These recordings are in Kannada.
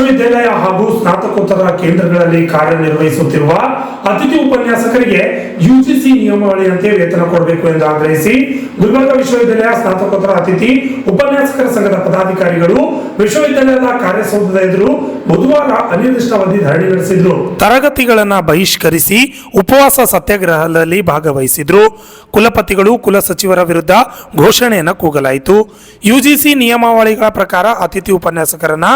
ವಿಶ್ವವಿದ್ಯಾಲಯ ಹಾಗೂ ಸ್ನಾತಕೋತ್ತರ ಕೇಂದ್ರಗಳಲ್ಲಿ ಕಾರ್ಯನಿರ್ವಹಿಸುತ್ತಿರುವ ಅತಿಥಿ ಉಪನ್ಯಾಸಕರಿಗೆ ಯುಜಿಸಿ ನಿಯಮಾವಳಿಯಂತೆ ವೇತನ ಕೊಡಬೇಕು ಎಂದು ಆಗ್ರಹಿಸಿ ಗುಲ್ಬರ್ಗ ವಿಶ್ವವಿದ್ಯಾಲಯ ಸ್ನಾತಕೋತ್ತರ ಅತಿಥಿ ಉಪನ್ಯಾಸಕರ ಸಂಘದ ಪದಾಧಿಕಾರಿಗಳು ವಿಶ್ವವಿದ್ಯಾಲಯದ ಕಾರ್ಯಸೌಧದ ಎದುರು ಬುಧವಾರ ಅನಿರ್ದಿಷ್ಟಾವಧಿ ಧರಣಿ ನಡೆಸಿದ್ರು. ತರಗತಿಗಳನ್ನು ಬಹಿಷ್ಕರಿಸಿ ಉಪವಾಸ ಸತ್ಯಾಗ್ರಹದಲ್ಲಿ ಭಾಗವಹಿಸಿದ್ರು. ಕುಲಪತಿಗಳು ಕುಲಸಚಿವರ ವಿರುದ್ಧ ಘೋಷಣೆಯನ್ನು ಕೂಗಲಾಯಿತು. ಯುಜಿಸಿ ನಿಯಮಾವಳಿಗಳ ಪ್ರಕಾರ ಅತಿಥಿ ಉಪನ್ಯಾಸಕರನ್ನ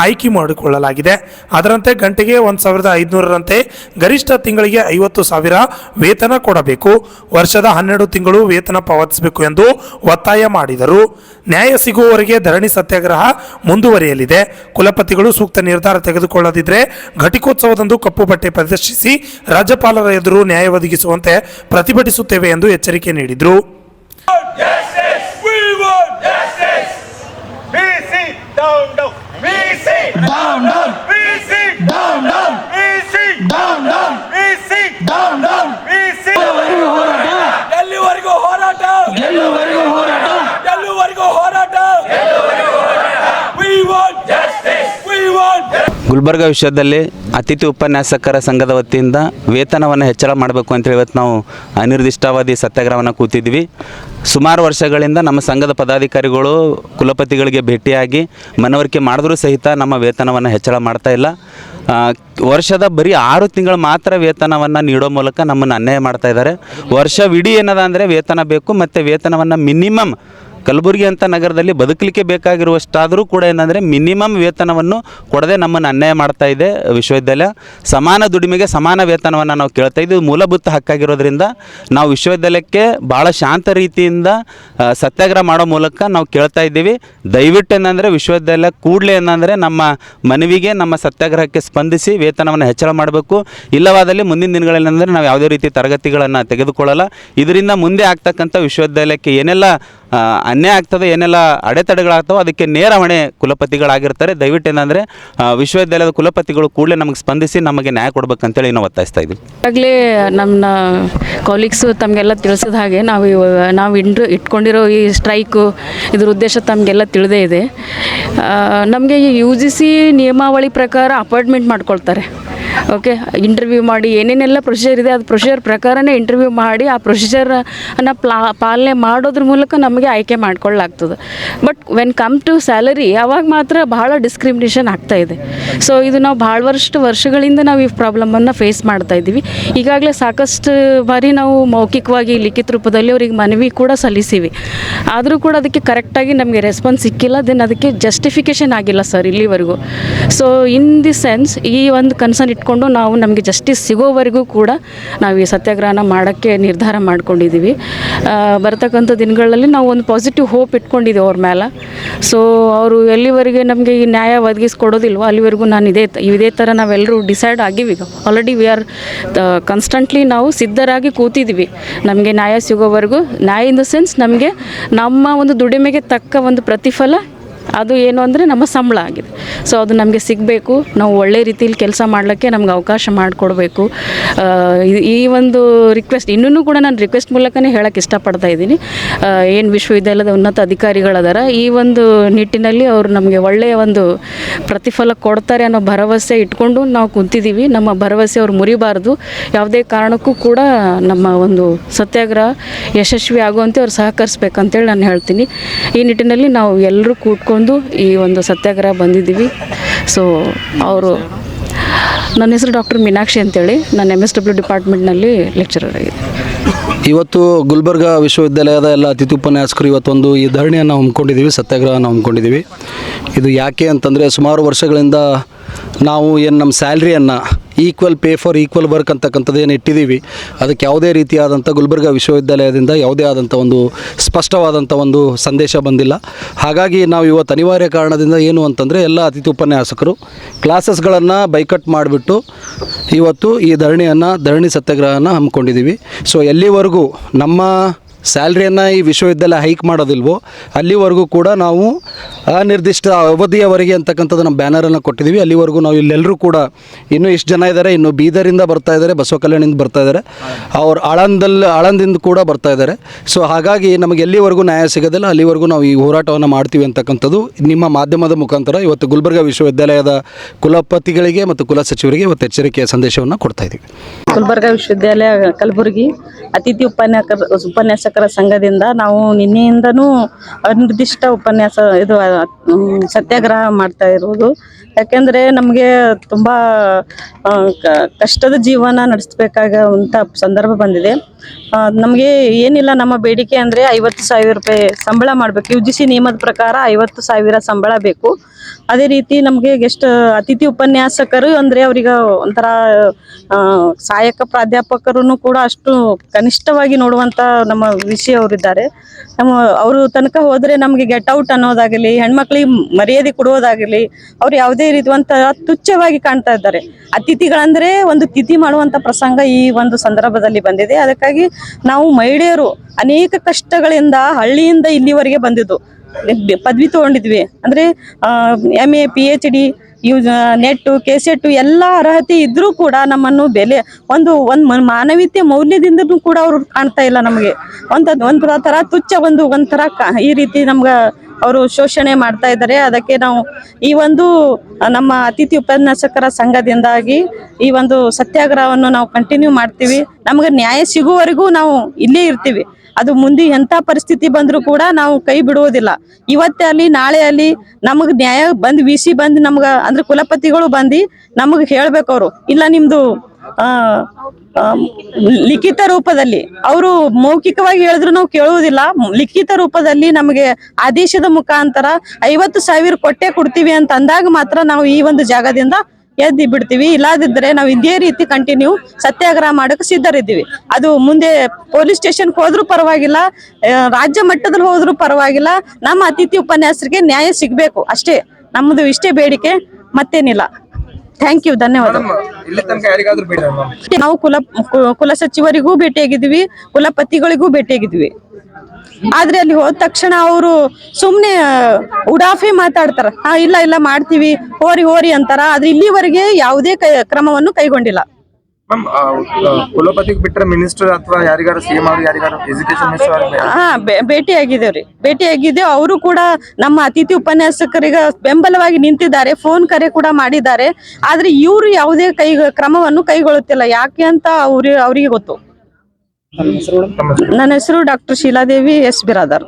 ಆಯ್ಕೆ ಮಾಡಿಕೊಳ್ಳಲಾಗಿದೆ. ಅದರಂತೆ ಗಂಟೆಗೆ 1,500ರಂತೆ ಗರಿಷ್ಠ ತಿಂಗಳಿಗೆ 50,000 ವೇತನ ಕೊಡಬೇಕು. ವರ್ಷದ 12 ತಿಂಗಳು ವೇತನ ಪಾವತಿಸಬೇಕು ಎಂದು ಒತ್ತಾಯ ಮಾಡಿದರು. ನ್ಯಾಯ ಸಿಗುವವರೆಗೆ ಧರಣಿ ಸತ್ಯಾಗ್ರಹ ಮುಂದುವರಿಯಲಿದೆ. ಕುಲಪತಿಗಳು ಸೂಕ್ತ ನಿರ್ಧಾರ ತೆಗೆದುಕೊಳ್ಳದಿದ್ದರೆ ಘಟಿಕೋತ್ಸವದಂದು ಕಪ್ಪು ಬಟ್ಟೆ ಪ್ರದರ್ಶಿಸಿ ರಾಜ್ಯಪಾಲರ ಎದುರು ನ್ಯಾಯ ಒದಗಿಸುವಂತೆ ಪ್ರತಿಭಟಿಸುತ್ತೇವೆ ಎಂದು ಎಚ್ಚರಿಕೆ ನೀಡಿದರು. ಗುಲ್ಬರ್ಗ ವಿಶ್ವದಲ್ಲಿ ಅತಿಥಿ ಉಪನ್ಯಾಸಕರ ಸಂಘದ ವತಿಯಿಂದ ವೇತನವನ್ನು ಹೆಚ್ಚಳ ಮಾಡಬೇಕು ಅಂತೇಳಿ ಇವತ್ತು ನಾವು ಅನಿರ್ದಿಷ್ಟಾವಧಿ ಸತ್ಯಾಗ್ರಹವನ್ನು ಕೂತಿದ್ವಿ. ಸುಮಾರು ವರ್ಷಗಳಿಂದ ನಮ್ಮ ಸಂಘದ ಪದಾಧಿಕಾರಿಗಳು ಕುಲಪತಿಗಳಿಗೆ ಭೇಟಿಯಾಗಿ ಮನವರಿಕೆ ಮಾಡಿದ್ರೂ ಸಹಿತ ನಮ್ಮ ವೇತನವನ್ನು ಹೆಚ್ಚಳ ಮಾಡ್ತಾ ಇಲ್ಲ. ವರ್ಷದ ಬರೀ 6 ತಿಂಗಳು ಮಾತ್ರ ವೇತನವನ್ನು ನೀಡೋ ಮೂಲಕ ನಮ್ಮನ್ನು ಅನ್ಯಾಯ ಮಾಡ್ತಾ ಇದ್ದಾರೆ. ವರ್ಷವಿಡೀ ಏನದ ಅಂದರೆ ವೇತನ ಬೇಕು, ಮತ್ತು ವೇತನವನ್ನು ಮಿನಿಮಮ್ ಕಲಬುರಗಿ ಅಂತ ನಗರದಲ್ಲಿ ಬದುಕಲಿಕ್ಕೆ ಬೇಕಾಗಿರುವಷ್ಟಾದರೂ ಕೂಡ ಏನಂದರೆ ಮಿನಿಮಮ್ ವೇತನವನ್ನು ಕೊಡದೆ ನಮ್ಮನ್ನು ಅನ್ಯಾಯ ಮಾಡ್ತಾ ಇದೆ ವಿಶ್ವವಿದ್ಯಾಲಯ. ಸಮಾನ ದುಡಿಮೆಗೆ ಸಮಾನ ವೇತನವನ್ನು ನಾವು ಕೇಳ್ತಾ ಇದ್ದೀವಿ. ಮೂಲಭೂತ ಹಕ್ಕಾಗಿರೋದ್ರಿಂದ ನಾವು ವಿಶ್ವವಿದ್ಯಾಲಯಕ್ಕೆ ಭಾಳ ಶಾಂತ ರೀತಿಯಿಂದ ಸತ್ಯಾಗ್ರಹ ಮಾಡೋ ಮೂಲಕ ನಾವು ಕೇಳ್ತಾ ಇದ್ದೀವಿ. ದಯವಿಟ್ಟು ಏನಂದರೆ ವಿಶ್ವವಿದ್ಯಾಲಯ ಕೂಡಲೇ ಏನಂದರೆ ನಮ್ಮ ಮನವಿಗೆ, ನಮ್ಮ ಸತ್ಯಾಗ್ರಹಕ್ಕೆ ಸ್ಪಂದಿಸಿ ವೇತನವನ್ನು ಹೆಚ್ಚಳ ಮಾಡಬೇಕು. ಇಲ್ಲವಾದಲ್ಲಿ ಮುಂದಿನ ದಿನಗಳಲ್ಲಿ ಅಂದರೆ ನಾವು ಯಾವುದೇ ರೀತಿ ತರಗತಿಗಳನ್ನು ತೆಗೆದುಕೊಳ್ಳಲ್ಲ. ಇದರಿಂದ ಮುಂದೆ ಆಗ್ತಕ್ಕಂಥ ವಿಶ್ವವಿದ್ಯಾಲಯಕ್ಕೆ ಏನೆಲ್ಲ ಅನ್ಯಾಯ ಆಗ್ತದೆ, ಏನೆಲ್ಲ ಅಡೆತಡೆಗಳಾಗ್ತವೆ, ಅದಕ್ಕೆ ನೇರ ಹೊಣೆ ಕುಲಪತಿಗಳಾಗಿರ್ತಾರೆ. ದಯವಿಟ್ಟು ಏನಂದರೆ ವಿಶ್ವವಿದ್ಯಾಲಯದ ಕುಲಪತಿಗಳು ಕೂಡಲೇ ನಮಗೆ ಸ್ಪಂದಿಸಿ ನಮಗೆ ನ್ಯಾಯ ಕೊಡಬೇಕಂತೇಳಿ ನಾವು ಒತ್ತಾಯಿಸ್ತಾ ಇದ್ದೀವಿ. ಈಗಾಗಲೇ ನಮ್ಮ ಕಾಲೀಗ್ಸು ತಮಗೆಲ್ಲ ತಿಳಿಸಿದ ಹಾಗೆ ನಾವು ಇಟ್ಕೊಂಡಿರೋ ಈ ಸ್ಟ್ರೈಕು ಇದ್ರ ಉದ್ದೇಶ ತಮಗೆಲ್ಲ ತಿಳಿದೇ ಇದೆ. ನಮಗೆ UGC ನಿಯಮಾವಳಿ ಪ್ರಕಾರ ಅಪಾಯಿಂಟ್ಮೆಂಟ್ ಮಾಡ್ಕೊಳ್ತಾರೆ. ಓಕೆ, ಇಂಟರ್ವ್ಯೂ ಮಾಡಿ ಏನೇನೆಲ್ಲ ಪ್ರೊಸೀಜರ್ ಇದೆ ಅದು ಪ್ರೊಸೀಜರ್ ಪ್ರಕಾರನೇ ಇಂಟರ್ವ್ಯೂ ಮಾಡಿ ಆ ಪ್ರೊಸೀಜರನ್ನು ಪಾಲನೆ ಮಾಡೋದ್ರ ಮೂಲಕ ನಮಗೆ ಆಯ್ಕೆ ಮಾಡ್ಕೊಳ್ಳಾಗ್ತದೆ. But when come to salary ಆವಾಗ ಮಾತ್ರ ಭಾಳ ಡಿಸ್ಕ್ರಿಮಿನೇಷನ್ ಆಗ್ತಾಯಿದೆ. ಸೊ ಇದು ನಾವು ಭಾಳ ವರ್ಷಗಳಿಂದ ನಾವು ಈ ಪ್ರಾಬ್ಲಮನ್ನು ಫೇಸ್ ಮಾಡ್ತಾ ಇದ್ದೀವಿ. ಈಗಾಗಲೇ ಸಾಕಷ್ಟು ಬಾರಿ ನಾವು ಮೌಖಿಕವಾಗಿ ಲಿಖಿತ ರೂಪದಲ್ಲಿ ಅವ್ರಿಗೆ ಮನವಿ ಕೂಡ ಸಲ್ಲಿಸಿವಿ. ಆದರೂ ಕೂಡ ಅದಕ್ಕೆ ಕರೆಕ್ಟಾಗಿ ನಮಗೆ ರೆಸ್ಪಾನ್ಸ್ ಸಿಕ್ಕಿಲ್ಲ. ದೆನ್ ಅದಕ್ಕೆ ಜಸ್ಟಿಫಿಕೇಷನ್ ಆಗಿಲ್ಲ ಸರ್ ಇಲ್ಲಿವರೆಗೂ. ಸೊ ಇನ್ ದಿ ಸೆನ್ಸ್ ಈ ಒಂದು ಕನ್ಸರ್ನ್ ಇಟ್ಕೊಂಡು ನಾವು ನಮಗೆ ಜಸ್ಟಿಸ್ ಸಿಗೋವರೆಗೂ ಕೂಡ ನಾವು ಈ ಸತ್ಯಾಗ್ರಹನ ಮಾಡೋಕ್ಕೆ ನಿರ್ಧಾರ ಮಾಡ್ಕೊಂಡಿದ್ದೀವಿ. ಬರ್ತಕ್ಕಂಥ ದಿನಗಳಲ್ಲಿ ನಾವು ಒಂದು ಪಾಸಿಟಿವ್ ಹೋಪ್ ಇಟ್ಕೊಂಡಿದ್ದೀವಿ ಅವ್ರ ಮೇಲೆ. ಸೊ ಅವರು ಎಲ್ಲಿವರೆಗೆ ನಮಗೆ ಈ ನ್ಯಾಯ ಒದಗಿಸ್ಕೊಡೋದಿಲ್ವೋ ಅಲ್ಲಿವರೆಗೂ ನಾನು ಇದೇ ಥರ ನಾವೆಲ್ಲರೂ ಡಿಸೈಡ್ ಆಗಿವಿ. ಈಗ ಆಲ್ರೆಡಿ ವಿ ಆರ್ ಕಾನ್ಸ್ಟೆಂಟ್ಲಿ ನಾವು ಸಿದ್ಧರಾಗಿ ಕೂತಿದ್ದೀವಿ ನಮಗೆ ನ್ಯಾಯ ಸಿಗೋವರೆಗೂ. ನ್ಯಾಯ ಇನ್ ದ ಸೆನ್ಸ್ ನಮಗೆ ನಮ್ಮ ಒಂದು ದುಡಿಮೆಗೆ ತಕ್ಕ ಒಂದು ಪ್ರತಿಫಲ ಅದು ಏನು ಅಂದರೆ ನಮ್ಮ ಸಂಬಳ ಆಗಿದೆ. ಸೊ ಅದು ನಮಗೆ ಸಿಗಬೇಕು. ನಾವು ಒಳ್ಳೆ ರೀತಿಯಲ್ಲಿ ಕೆಲಸ ಮಾಡಲಿಕ್ಕೆ ನಮ್ಗೆ ಅವಕಾಶ ಮಾಡಿಕೊಡ್ಬೇಕು. ಈ ಒಂದು ರಿಕ್ವೆಸ್ಟ್ ಇನ್ನೂ ಕೂಡ ನಾನು ರಿಕ್ವೆಸ್ಟ್ ಮೂಲಕನೇ ಹೇಳೋಕ್ಕೆ ಇಷ್ಟಪಡ್ತಾ ಇದ್ದೀನಿ. ಏನು ವಿಶ್ವವಿದ್ಯಾಲಯದ ಉನ್ನತ ಅಧಿಕಾರಿಗಳದಾರ ಈ ಒಂದು ನಿಟ್ಟಿನಲ್ಲಿ ಅವರು ನಮಗೆ ಒಳ್ಳೆಯ ಒಂದು ಪ್ರತಿಫಲ ಕೊಡ್ತಾರೆ ಅನ್ನೋ ಭರವಸೆ ಇಟ್ಕೊಂಡು ನಾವು ಕುಂತಿದ್ದೀವಿ. ನಮ್ಮ ಭರವಸೆ ಅವ್ರು ಮುರಿಬಾರ್ದು. ಯಾವುದೇ ಕಾರಣಕ್ಕೂ ಕೂಡ ನಮ್ಮ ಒಂದು ಸತ್ಯಾಗ್ರಹ ಯಶಸ್ವಿ ಆಗುವಂತೆ ಅವ್ರು ಸಹಕರಿಸ್ಬೇಕಂತೇಳಿ ನಾನು ಹೇಳ್ತೀನಿ. ಈ ನಿಟ್ಟಿನಲ್ಲಿ ನಾವು ಎಲ್ಲರೂ ಕೂತ್ಕೊಂಡು ಈ ಒಂದು ಸತ್ಯಾಗ್ರಹ ಬಂದಿದ್ದೀವಿ. ಸೊ ಅವರು ನನ್ನ ಹೆಸರು ಡಾಕ್ಟರ್ ಮೀನಾಕ್ಷಿ ಅಂತೇಳಿ, ನಾನು MSW ಡಿಪಾರ್ಟ್ಮೆಂಟ್ನಲ್ಲಿ ಲೆಕ್ಚರರ್ ಆಗಿದೆ. ಇವತ್ತು ಗುಲ್ಬರ್ಗ ವಿಶ್ವವಿದ್ಯಾಲಯದ ಎಲ್ಲ ಅತಿಥಿ ಉಪನ್ಯಾಸಕರು ಇವತ್ತೊಂದು ಈ ಧರಣಿಯನ್ನು ಹಮ್ಮಿಕೊಂಡಿದ್ದೀವಿ, ಸತ್ಯಾಗ್ರಹನ ಹಮ್ಮಿಕೊಂಡಿದ್ದೀವಿ. ಇದು ಯಾಕೆ ಅಂತಂದರೆ ಸುಮಾರು ವರ್ಷಗಳಿಂದ ನಾವು ಏನು ನಮ್ಮ ಸ್ಯಾಲ್ರಿಯನ್ನು equal pay for equal work ಅಂತಕ್ಕಂಥದ್ದು ಏನು ಇಟ್ಟಿದ್ದೀವಿ, ಅದಕ್ಕೆ ಯಾವುದೇ ರೀತಿಯಾದಂಥ ಗುಲ್ಬರ್ಗ ವಿಶ್ವವಿದ್ಯಾಲಯದಿಂದ ಯಾವುದೇ ಆದಂಥ ಒಂದು ಸ್ಪಷ್ಟವಾದಂಥ ಒಂದು ಸಂದೇಶ ಬಂದಿಲ್ಲ. ಹಾಗಾಗಿ ನಾವು ಇವತ್ತು ಅನಿವಾರ್ಯ ಕಾರಣದಿಂದ ಏನು ಅಂತಂದರೆ ಎಲ್ಲ ಅತಿಥಿ ಉಪನ್ಯಾಸಕರು ಕ್ಲಾಸಸ್ಗಳನ್ನು ಬೈಕಟ್ ಮಾಡಿಬಿಟ್ಟು ಇವತ್ತು ಈ ಧರಣಿ ಸತ್ಯಾಗ್ರಹನ ಹಮ್ಮಿಕೊಂಡಿದ್ದೀವಿ. ಸೊ ಎಲ್ಲಿವರೆಗೂ ನಮ್ಮ ಸ್ಯಾಲ್ರಿಯನ್ನು ಈ ವಿಶ್ವವಿದ್ಯಾಲಯ ಹೈಕ್ ಮಾಡೋದಿಲ್ವೋ ಅಲ್ಲಿವರೆಗೂ ಕೂಡ ನಾವು ಅನಿರ್ದಿಷ್ಟ ಅವಧಿಯವರೆಗೆ ಅಂತಕ್ಕಂಥದ್ದು ನಮ್ಮ ಬ್ಯಾನರನ್ನು ಕೊಟ್ಟಿದ್ದೀವಿ. ಅಲ್ಲಿವರೆಗೂ ನಾವು ಇಲ್ಲೆಲ್ಲರೂ ಕೂಡ ಇನ್ನೂ ಇಷ್ಟು ಜನ ಇದ್ದಾರೆ, ಇನ್ನು ಬೀದರಿಂದ ಬರ್ತಾ ಇದ್ದಾರೆ, ಬಸವ ಕಲ್ಯಾಣಿಂದ ಬರ್ತಾ ಇದ್ದಾರೆ, ಅವ್ರು ಆಳಂದಿಂದ ಕೂಡ ಬರ್ತಾ ಇದ್ದಾರೆ. ಸೊ ಹಾಗಾಗಿ ನಮಗೆ ಎಲ್ಲಿವರೆಗೂ ನ್ಯಾಯ ಸಿಗೋದಿಲ್ಲ ಅಲ್ಲಿವರೆಗೂ ನಾವು ಈ ಹೋರಾಟವನ್ನು ಮಾಡ್ತೀವಿ ಅಂತಕ್ಕಂಥದ್ದು ನಿಮ್ಮ ಮಾಧ್ಯಮದ ಮುಖಾಂತರ ಇವತ್ತು ಗುಲ್ಬರ್ಗಾ ವಿಶ್ವವಿದ್ಯಾಲಯದ ಕುಲಪತಿಗಳಿಗೆ ಮತ್ತು ಕುಲಸಚಿವರಿಗೆ ಇವತ್ತು ಎಚ್ಚರಿಕೆಯ ಸಂದೇಶವನ್ನು ಕೊಡ್ತಾ ಇದ್ದೀವಿ. ಗುಲ್ಬರ್ಗಾ ವಿಶ್ವವಿದ್ಯಾಲಯ ಕಲಬುರಗಿ ಅತಿಥಿ ಉಪನ್ಯಾಸಕರ ಸಂಘದಿಂದ ನಾವು ನಿನ್ನೆಯಿಂದನೂ ಅನಿರ್ದಿಷ್ಟ ಸತ್ಯಾಗ್ರಹ ಮಾಡ್ತಾ ಇರುವುದು. ಯಾಕೆಂದರೆ ನಮಗೆ ತುಂಬ ಕಷ್ಟದ ಜೀವನ ನಡೆಸಬೇಕಾಗುವಂಥ ಸಂದರ್ಭ ಬಂದಿದೆ. ನಮಗೆ ಏನಿಲ್ಲ, ನಮ್ಮ ಬೇಡಿಕೆ ಅಂದರೆ 50,000 ರೂಪಾಯಿ ಸಂಬಳ ಮಾಡಬೇಕು. UGC ನಿಯಮದ ಪ್ರಕಾರ 50,000 ಸಂಬಳ ಬೇಕು. ಅದೇ ರೀತಿ ನಮಗೆ ಅತಿಥಿ ಉಪನ್ಯಾಸಕರು ಅಂದರೆ ಅವ್ರಿಗೆ ಒಂಥರ ಸಹಾಯಕ ಪ್ರಾಧ್ಯಾಪಕರು ಕೂಡ ಅಷ್ಟು ಕನಿಷ್ಠವಾಗಿ ನೋಡುವಂಥ ನಮ್ಮ ವಿಷಯ ಅವರಿದ್ದಾರೆ. ಅವರು ತನಕ ಹೋದರೆ ನಮಗೆ ಗೆಟ್ ಔಟ್ ಅನ್ನೋದಾಗಲಿ, ಹೆಣ್ಮಕ್ಳಿಗೆ ಮರ್ಯಾದೆ ಕೊಡುವುದಾಗಲಿ, ಅವ್ರು ಯಾವುದೇ ರೀತಿಯಂಥ ತುಚ್ಛವಾಗಿ ಕಾಣ್ತಾ ಇದ್ದಾರೆ. ಅತಿಥಿಗಳಂದರೆ ಒಂದು ತಿಥಿ ಮಾಡುವಂಥ ಪ್ರಸಂಗ ಈ ಒಂದು ಸಂದರ್ಭದಲ್ಲಿ ಬಂದಿದೆ. ಅದಕ್ಕಾಗಿ ನಾವು ಮಹಿಳೆಯರು ಅನೇಕ ಕಷ್ಟಗಳಿಂದ ಹಳ್ಳಿಯಿಂದ ಇಲ್ಲಿವರೆಗೆ ಬಂದಿದ್ದು, ಪದವಿ ತಗೊಂಡಿದ್ವಿ. ಅಂದರೆ MA PhD ನೆಟ್ಟು KCET ಎಲ್ಲ ಅರ್ಹತೆ ಇದ್ರೂ ಕೂಡ ನಮ್ಮನ್ನು ಒಂದು ಮಾನವೀಯತೆ ಮೌಲ್ಯದಿಂದನೂ ಕೂಡ ಅವರು ಕಾಣ್ತಾ ಇಲ್ಲ. ನಮಗೆ ಒಂದು ಥರ ತುಚ್ಛ ಒಂಥರ ಈ ರೀತಿ ನಮ್ಗೆ ಅವರು ಶೋಷಣೆ ಮಾಡ್ತಾ ಇದ್ದಾರೆ. ಅದಕ್ಕೆ ನಾವು ಈ ಒಂದು ನಮ್ಮ ಅತಿಥಿ ಉಪನ್ಯಾಸಕರ ಸಂಘದಿಂದಾಗಿ ಈ ಒಂದು ಸತ್ಯಾಗ್ರಹವನ್ನು ನಾವು ಕಂಟಿನ್ಯೂ ಮಾಡ್ತೀವಿ. ನಮಗೆ ನ್ಯಾಯ ಸಿಗುವವರೆಗೂ ನಾವು ಇಲ್ಲೇ ಇರ್ತೀವಿ. ಅದು ಮುಂದೆ ಎಂಥ ಪರಿಸ್ಥಿತಿ ಬಂದರೂ ಕೂಡ ನಾವು ಕೈ ಬಿಡುವುದಿಲ್ಲ. ಇವತ್ತೇ ಅಲ್ಲಿ ನಾಳೆ ಅಲ್ಲಿ ನಮಗೆ ನ್ಯಾಯ ಬಂದು VC ಬಂದು ನಮ್ಗೆ ಅಂದ್ರೆ ಕುಲಪತಿಗಳು ಬಂದು ನಮಗೆ ಹೇಳ್ಬೇಕು. ಅವರು ಇಲ್ಲ ನಿಮ್ಮದು ಲಿಖಿತ ರೂಪದಲ್ಲಿ, ಅವರು ಮೌಖಿಕವಾಗಿ ಹೇಳಿದ್ರು ನಾವು ಕೇಳುವುದಿಲ್ಲ, ಲಿಖಿತ ರೂಪದಲ್ಲಿ ನಮಗೆ ಆದೇಶದ ಮುಖಾಂತರ 50,000 ಕೊಟ್ಟೇ ಕೊಡ್ತೀವಿ ಅಂತ ಅಂದಾಗ ಮಾತ್ರ ನಾವು ಈ ಒಂದು ಜಾಗದಿಂದ ಎದ್ದು ಬಿಡ್ತೀವಿ. ಇಲ್ಲದಿದ್ದರೆ ನಾವು ಇದೇ ರೀತಿ ಕಂಟಿನ್ಯೂ ಸತ್ಯಾಗ್ರಹ ಮಾಡೋಕೆ ಸಿದ್ಧರಿದ್ದೀವಿ. ಅದು ಮುಂದೆ ಪೊಲೀಸ್ ಸ್ಟೇಷನ್ಗೆ ಹೋದ್ರೂ ಪರವಾಗಿಲ್ಲ, ರಾಜ್ಯ ಮಟ್ಟದಲ್ಲಿ ಹೋದ್ರೂ ಪರವಾಗಿಲ್ಲ, ನಮ್ಮ ಅತಿಥಿ ಉಪನ್ಯಾಸರಿಗೆ ನ್ಯಾಯ ಸಿಗಬೇಕು ಅಷ್ಟೇ. ನಮ್ಮದು ಇಷ್ಟೇ ಬೇಡಿಕೆ, ಮತ್ತೇನಿಲ್ಲ. ಥ್ಯಾಂಕ್ ಯು, ಧನ್ಯವಾದ. ನಾವು ಕುಲಸಚಿವರಿಗೂ ಭೇಟಿಯಾಗಿದ್ವಿ, ಕುಲಪತಿಗಳಿಗೂ ಭೇಟಿಯಾಗಿದ್ವಿ. ಆದ್ರೆ ಅಲ್ಲಿ ಹೋದ ತಕ್ಷಣ ಅವರು ಸುಮ್ನೆ ಉಡಾಫೆ ಮಾತಾಡ್ತಾರ. ಇಲ್ಲ ಮಾಡ್ತೀವಿ, ಹೋರಿ ಅಂತಾರ. ಆದ್ರೆ ಇಲ್ಲಿವರೆಗೆ ಯಾವುದೇ ಕ್ರಮವನ್ನು ಕೈಗೊಂಡಿಲ್ಲ. ಕುಲಪತಿ ಬಿಟ್ಟರೆ ಮಿನಿಸ್ಟರ್ ಅಥವಾ ಯಾರಿಗಾರು CM ಅವರು ಯಾರಿಗಾರು ಎಜುಕೇಶನ್ ಮಿನಿಸ್ಟರ್ ಭೇಟಿಯಾಗಿದ್ದೇವೆ. ಅವರು ಕೂಡ ನಮ್ಮ ಅತಿಥಿ ಉಪನ್ಯಾಸಕರಿಗೆ ಬೆಂಬಲವಾಗಿ ನಿಂತಿದ್ದಾರೆ, ಫೋನ್ ಕರೆ ಕೂಡ ಮಾಡಿದ್ದಾರೆ. ಆದ್ರೆ ಇವರು ಯಾವುದೇ ಕ್ರಮವನ್ನು ಕೈಗೊಳ್ಳುತ್ತಿಲ್ಲ. ಯಾಕೆ ಅಂತ ಅವರಿಗೆ ಗೊತ್ತು. ನನ್ನ ಹೆಸರು ಡಾಕ್ಟರ್ ಶೀಲಾದೇವಿ S ಬಿರಾದಾರ್.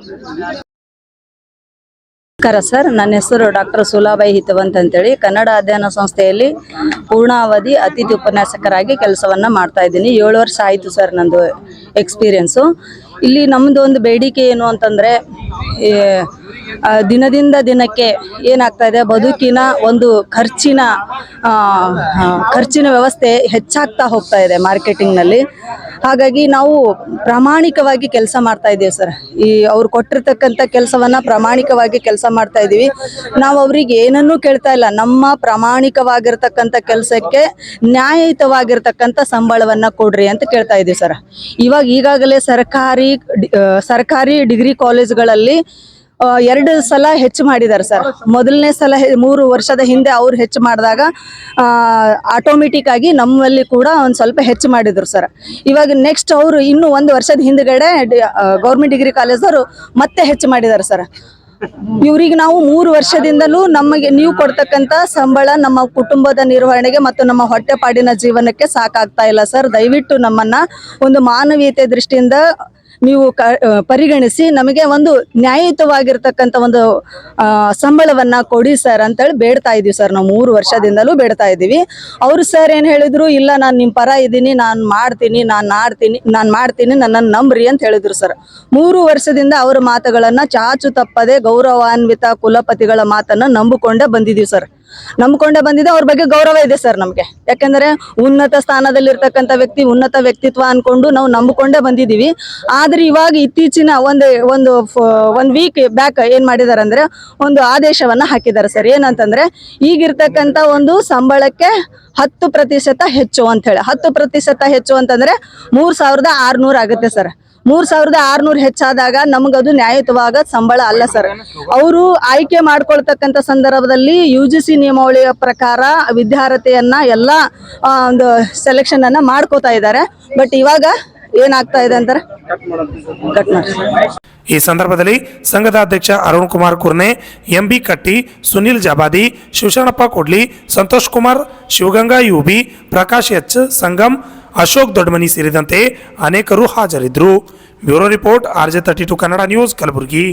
ನಮಸ್ಕಾರ ಸರ್, ನನ್ನ ಹೆಸರು ಡಾಕ್ಟರ್ ಸುಲಾಬಾಯಿ ಹಿತವಂತ್ ಅಂತೇಳಿ ಕನ್ನಡ ಅಧ್ಯಯನ ಸಂಸ್ಥೆಯಲ್ಲಿ ಪೂರ್ಣಾವಧಿ ಅತಿಥಿ ಉಪನ್ಯಾಸಕರಾಗಿ ಕೆಲಸವನ್ನು ಮಾಡ್ತಾ ಇದ್ದೀನಿ. 7 ವರ್ಷ ಆಯಿತು ಸರ್ ನಂದು ಎಕ್ಸ್ಪೀರಿಯನ್ಸು. ಇಲ್ಲಿ ನಮ್ಮದು ಒಂದು ಬೇಡಿಕೆ ಏನು ಅಂತಂದರೆ, ದಿನದಿಂದ ದಿನಕ್ಕೆ ಏನಾಗ್ತಾ ಇದೆ, ಬದುಕಿನ ಒಂದು ಖರ್ಚಿನ ವ್ಯವಸ್ಥೆ ಹೆಚ್ಚಾಗ್ತಾ ಹೋಗ್ತಾ ಇದೆ ಮಾರ್ಕೆಟಿಂಗ್ನಲ್ಲಿ. ಹಾಗಾಗಿ ನಾವು ಪ್ರಾಮಾಣಿಕವಾಗಿ ಕೆಲಸ ಮಾಡ್ತಾ ಇದ್ದೀವಿ ಸರ್. ಅವ್ರು ಕೊಟ್ಟಿರ್ತಕ್ಕಂಥ ಕೆಲಸವನ್ನು ಪ್ರಾಮಾಣಿಕವಾಗಿ ಕೆಲಸ ಮಾಡ್ತಾ ಇದ್ದೀವಿ. ನಾವು ಅವ್ರಿಗೆ ಏನನ್ನೂ ಕೇಳ್ತಾ ಇಲ್ಲ. ನಮ್ಮ ಪ್ರಾಮಾಣಿಕವಾಗಿರ್ತಕ್ಕಂಥ ಕೆಲಸಕ್ಕೆ ನ್ಯಾಯಯುತವಾಗಿರ್ತಕ್ಕಂಥ ಸಂಬಳವನ್ನು ಕೊಡ್ರಿ ಅಂತ ಕೇಳ್ತಾ ಇದ್ದೀವಿ ಸರ್. ಈಗಾಗಲೇ ಸರ್ಕಾರಿ ಡಿಗ್ರಿ ಕಾಲೇಜ್ಗಳಲ್ಲಿ 2 ಸಲ ಹೆಚ್ಚು ಮಾಡಿದ್ದಾರೆ ಸರ್. ಮೊದಲನೇ ಸಲ 3 ವರ್ಷದ ಹಿಂದೆ ಅವ್ರು ಹೆಚ್ಚು ಮಾಡಿದಾಗ ಆಟೋಮೆಟಿಕ್ ಆಗಿ ನಮ್ಮಲ್ಲಿ ಕೂಡ ಒಂದು ಸ್ವಲ್ಪ ಹೆಚ್ಚು ಮಾಡಿದ್ರು ಸರ್. ಇವಾಗ ನೆಕ್ಸ್ಟ್ ಅವರು ಇನ್ನೂ 1 ವರ್ಷದ ಹಿಂದ್ಗಡೆ ಗೌರ್ಮೆಂಟ್ ಡಿಗ್ರಿ ಕಾಲೇಜವರು ಮತ್ತೆ ಹೆಚ್ಚು ಮಾಡಿದ್ದಾರೆ ಸರ್. ಇವ್ರಿಗೆ ನಾವು 3 ವರ್ಷದಿಂದಲೂ ನಮಗೆ ನೀವು ಕೊಡ್ತಕ್ಕಂಥ ಸಂಬಳ ನಮ್ಮ ಕುಟುಂಬದ ನಿರ್ವಹಣೆಗೆ ಮತ್ತು ನಮ್ಮ ಹೊಟ್ಟೆಪಾಡಿನ ಜೀವನಕ್ಕೆ ಸಾಕಾಗ್ತಾ ಇಲ್ಲ ಸರ್. ದಯವಿಟ್ಟು ನಮ್ಮನ್ನ ಒಂದು ಮಾನವೀಯತೆ ದೃಷ್ಟಿಯಿಂದ ನೀವು ಪರಿಗಣಿಸಿ ನಮಗೆ ಒಂದು ನ್ಯಾಯಯುತವಾಗಿರ್ತಕ್ಕಂಥ ಒಂದು ಸಂಬಳವನ್ನು ಕೊಡಿ ಸರ್ ಅಂತೇಳಿ ಬೇಡ್ತಾ ಇದ್ದೀವಿ ಸರ್. ನಾವು 3 ವರ್ಷದಿಂದಲೂ ಬೇಡ್ತಾ ಇದ್ದೀವಿ. ಅವರು ಸರ್ ಏನು ಹೇಳಿದ್ರು, ಇಲ್ಲ ನಾನು ನಿಮ್ಮ ಪರ ಇದ್ದೀನಿ, ನಾನು ಮಾಡ್ತೀನಿ, ನನ್ನನ್ನು ನಂಬ್ರಿ ಅಂತ ಹೇಳಿದ್ರು ಸರ್. 3 ವರ್ಷದಿಂದ ಅವರ ಮಾತುಗಳನ್ನು ಚಾಚು ತಪ್ಪದೆ ಗೌರವಾನ್ವಿತ ಕುಲಪತಿಗಳ ಮಾತನ್ನು ನಂಬಿಕೊಂಡೇ ಬಂದಿದ್ದೀವಿ ಸರ್. ಅವ್ರ ಬಗ್ಗೆ ಗೌರವ ಇದೆ ಸರ್ ನಮಗೆ. ಯಾಕೆಂದರೆ ಉನ್ನತ ಸ್ಥಾನದಲ್ಲಿರ್ತಕ್ಕಂಥ ವ್ಯಕ್ತಿ, ಉನ್ನತ ವ್ಯಕ್ತಿತ್ವ ಅನ್ಕೊಂಡು ನಾವು ನಂಬಿಕೊಂಡೇ ಬಂದಿದ್ದೀವಿ. ಆದರೆ ಇವಾಗ ಇತ್ತೀಚಿನ ಒಂದು ವೀಕ್ ಬ್ಯಾಕ್ ಏನು ಮಾಡಿದ್ದಾರೆ ಅಂದರೆ ಒಂದು ಆದೇಶವನ್ನು ಹಾಕಿದ್ದಾರೆ ಸರ್. ಏನಂತಂದರೆ ಈಗಿರ್ತಕ್ಕಂಥ ಒಂದು ಸಂಬಳಕ್ಕೆ 10% ಹೆಚ್ಚು ಅಂತ ಹೇಳಿ. 10% ಹೆಚ್ಚು ಅಂತಂದರೆ 3,600 ಆಗುತ್ತೆ ಸರ್. 3,600 ಹೆಚ್ಚಾದಾಗ ನಮಗದು ನ್ಯಾಯಯುತವಾದ ಸಂಬಳ ಅಲ್ಲ ಸರ್. ಅವರು ಆಯ್ಕೆ ಮಾಡ್ಕೊಳ್ತಕ್ಕಂಥ ಸಂದರ್ಭದಲ್ಲಿ UGC ನಿಯಮಾವಳಿಯ ಪ್ರಕಾರ ವಿದ್ಯಾರ್ಹತೆಯನ್ನ ಎಲ್ಲ ಒಂದು ಸೆಲೆಕ್ಷನ್ ಅನ್ನ ಮಾಡ್ಕೋತಾ ಇದ್ದಾರೆ. ಬಟ್ ಇವಾಗ ಏನಾಗ್ತಾ ಇದೆ ಅಂತಾರೆ ಕಟ್ ಮಾಡಿ. ಈ ಸಂದರ್ಭದಲ್ಲಿ ಸಂಘದ ಅಧ್ಯಕ್ಷ ಅರುಣ್ ಕುಮಾರ್ ಕುರ್ನೆ, MB ಕಟ್ಟಿ, ಸುನಿಲ್ ಜಬಾದಿ, ಶಿವಶರಣಪ್ಪ ಕೊಡ್ಲಿ, ಸಂತೋಷ್ ಕುಮಾರ್, ಶಿವಗಂಗಾ UB, ಪ್ರಕಾಶ್ ಎಚ್, ಸಂಗಮ್, ಅಶೋಕ್ ದೊಡ್ಡಮನಿ ಸೇರಿದಂತೆ ಅನೇಕರು ಹಾಜರಿದ್ದರು. Bureau report RJ32 Kannada news, Kalaburagi.